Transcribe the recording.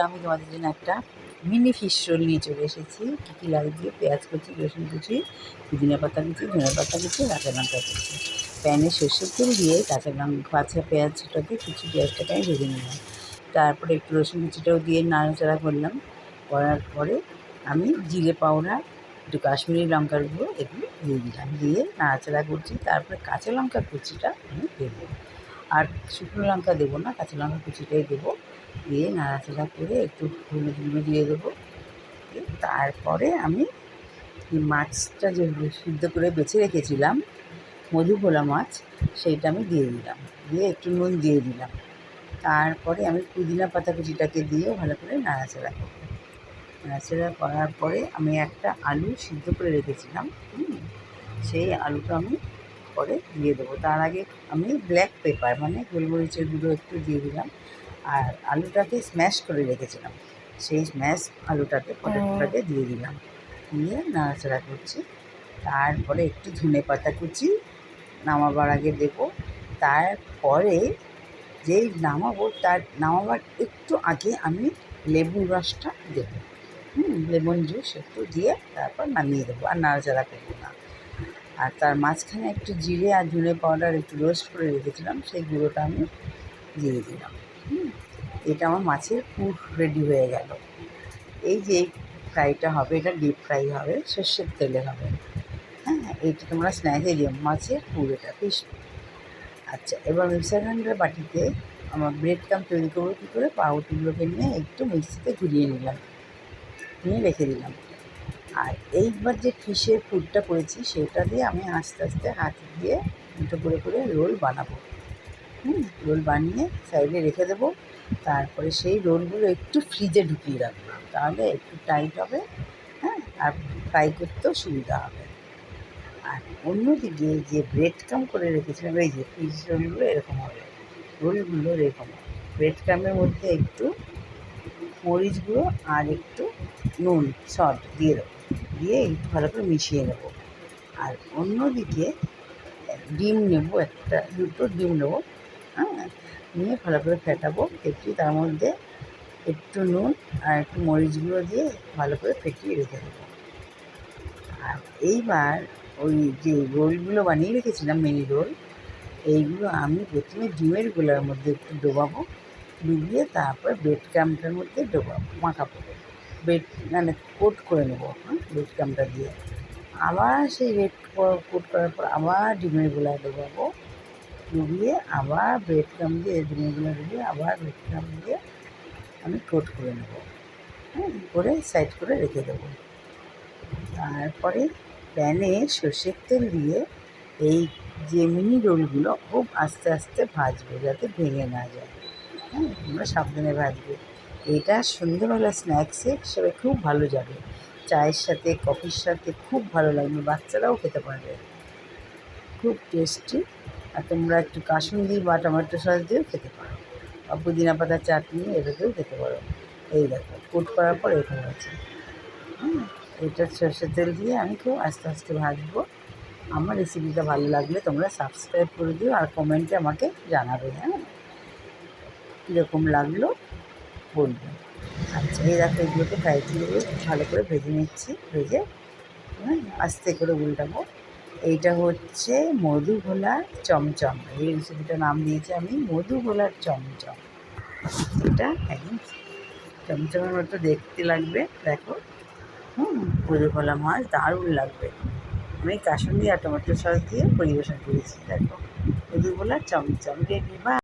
আমি তোমাদের জন্য একটা মিনি ফিশ রোল নিয়ে চলে এসেছি। কী কী লাগছে: পেঁয়াজ কুচি, রসুন কুচি, পুদিনা পাতা কুচি, ধনে পাতা কুচি, কাঁচা লঙ্কা কুচি। প্যানে সর্ষের তেল দিয়ে কাঁচা পেঁয়াজটাকে কুচি পেঁয়াজটাকে আমি ভেজে নিলাম। তারপরে একটু রসুন কুচিটাও দিয়ে নাড়াচাড়া করলাম। করার পরে আমি জিরে পাউডার, একটু কাশ্মীরি লঙ্কার গুঁড়ো এগুলো দিয়ে দিলাম। দিয়ে নাড়াচাড়া করছি। তারপরে কাঁচা লঙ্কা কুচিটা আমি দেবো, আর শুকনো লঙ্কা দেবো না, কাঁচা লঙ্কা কুচিটাই দেবো। দিয়ে নাড়াচাড়া করে একটু হলুদ গুঁড়ো দিয়ে দেবো। তারপরে আমি মাছটা যে সিদ্ধ করে বেছে রেখেছিলাম, মধুভোলা মাছ, সেইটা আমি দিয়ে দিলাম। দিয়ে একটু নুন দিয়ে দিলাম। তারপরে আমি পুদিনা পাতা কুচিটাকে দিয়েও ভালো করে নাড়াচাড়া করব। নাড়াচাড়া করার পরে আমি একটা আলু সিদ্ধ করে রেখেছিলাম, সেই আলুটা আমি পরে দিয়ে দেবো। তার আগে আমি ব্ল্যাক পেপার মানে গোলমরিচের গুঁড়ো একটু দিয়ে দিলাম। আর আলুটাকে স্ম্যাশ করে রেখেছিলাম, সেই স্ম্যাশ পটেটোটাকে দিয়ে দিলাম। দিয়ে নাড়াচাড়া করছি। তারপরে একটু ধনে পাতা কুচি নামাবার আগে দেবো। তারপরে যেই নামাবার একটু আগে আমি লেবুর রসটা দেবো, লেমন জুস একটু দিয়ে তারপর নামিয়ে দেবো। আর নাড়াচাড়া করবো না। আর তার মাঝখানে একটু জিরে আর ধনে পাউডার একটু রোস্ট করে রেখেছিলাম, সেই গুঁড়োটা আমি দিয়ে দিলাম। এটা আমার মাছের পুর রেডি হয়ে গেল। এই যে ফ্রাইটা হবে, এটা ডিপ ফ্রাই হবে, সর্ষের তেলে হবে। এইটা তোমরা স্ন্যাকে দিও, মাছের পুর, এটা ফিশ। আচ্ছা, এবার মিক্সার গ্রাইন্ডার বাটিতে আমার ব্রেড ক্রাম তৈরি করবো কী করে, পাউরুটিগুলোকে নিয়ে একটু মিক্সিতে ঘুরিয়ে নিলাম, নিয়ে রেখে দিলাম। আর এইবার যে ফিশের পুরটা করেছি সেটা দিয়ে আমি আস্তে আস্তে হাত দিয়ে দুটো করে রোল বানাবো। রোল বানিয়ে সাইডে রেখে দেবো। তারপরে সেই রোলগুলো একটু ফ্রিজে ঢুকিয়ে রাখবো, তাহলে একটু টাইট হবে, আর ফ্রাই করতেও সুবিধা হবে। আর অন্যদিকে যে ব্রেড ক্রাম করে রেখেছিলাম, এই যে ফিশ রোলগুলো এরকম হবে, রোলগুলো এরকম হবে। ব্রেড ক্রামের মধ্যে একটু মরিচ গুঁড়ো আর একটু নুন সল্ট দিয়ে দেবো, দিয়ে একটু ভালো করে মিশিয়ে নেবো। আর অন্যদিকে ডিম নেবো, দুটো ডিম নেবো, নিয়ে ভালো করে ফেটাবো। ফেটিয়ে তার মধ্যে একটু নুন আর একটু মরিচ গুঁড়ো দিয়ে ভালো করে ফেটিয়ে রেখে দেবো। আর এইবার ওই যে রোলগুলো বানিয়ে রেখেছিলাম, মিনি রোল, এইগুলো আমি প্রথমে ডিমের গোলার মধ্যে একটু ডোবাবো, ডুবিয়ে তারপরে ব্রেড ক্রামটার মধ্যে মাখাবো, মানে কোট করে নেবো, ব্রেড ক্রামটা দিয়ে। আবার সেই কোট করার পর আবার ডিমের গোলায় ডোবাবো, ডুবিয়ে আবার ব্রেড ক্রাম দিয়ে ডিমের গোলা ডুবিয়ে আবার ব্রেড ক্রাম দিয়ে আমি কোট করে নেবো, করে সাইড করে রেখে দেবো। তারপরে প্যানে সর্ষের তেল দিয়ে এই যে মিনি রোলগুলো খুব আস্তে আস্তে ভাজবো, যাতে ভেঙে না যায়। তোমরা সাবধানে ভাজবে। এটা সন্ধ্যেবেলা স্ন্যাক্সে হিসেবে খুব ভালো যাবে, চায়ের সাথে, কফির সাথে খুব ভালো লাগবে, বাচ্চারাও খেতে পারবে, খুব টেস্টি। আর তোমরা একটু কাসুন্দি বা টমেটো সস দিয়েও খেতে পারো, বা পুদিনা পাতার চাটনি এটাতেও খেতে পারো। এই দেখো, কোট করার পর এরকম হয়েছে। এটা সর্ষের তেল দিয়ে আমি খুব আস্তে আস্তে ভাজবো। আমার রেসিপিটা ভালো লাগলে তোমরা সাবস্ক্রাইব করে দিও, আর কমেন্টে আমাকে জানাবে, কীরকম লাগলো বলবে। আচ্ছা, এই দেখো, এগুলোকে ফ্রাই দিয়ে ভালো করে ভেজে নিচ্ছি। ভেজে আস্তে করে উল্টাবো। এইটা হচ্ছে মধুভোলার চমচম। এই রেসিপিটার নাম দিয়েছি আমি মধুভোলার চমচম। এটা একদম চমচমের মতো দেখতে লাগবে, দেখো। মধুভোলা মাছ দারুণ লাগবে। আমি কাসুন্দি আর টমেটো সস দিয়ে পরিবেশন করেছি, দেখো, মধুভোলার চমচম রেডি। বা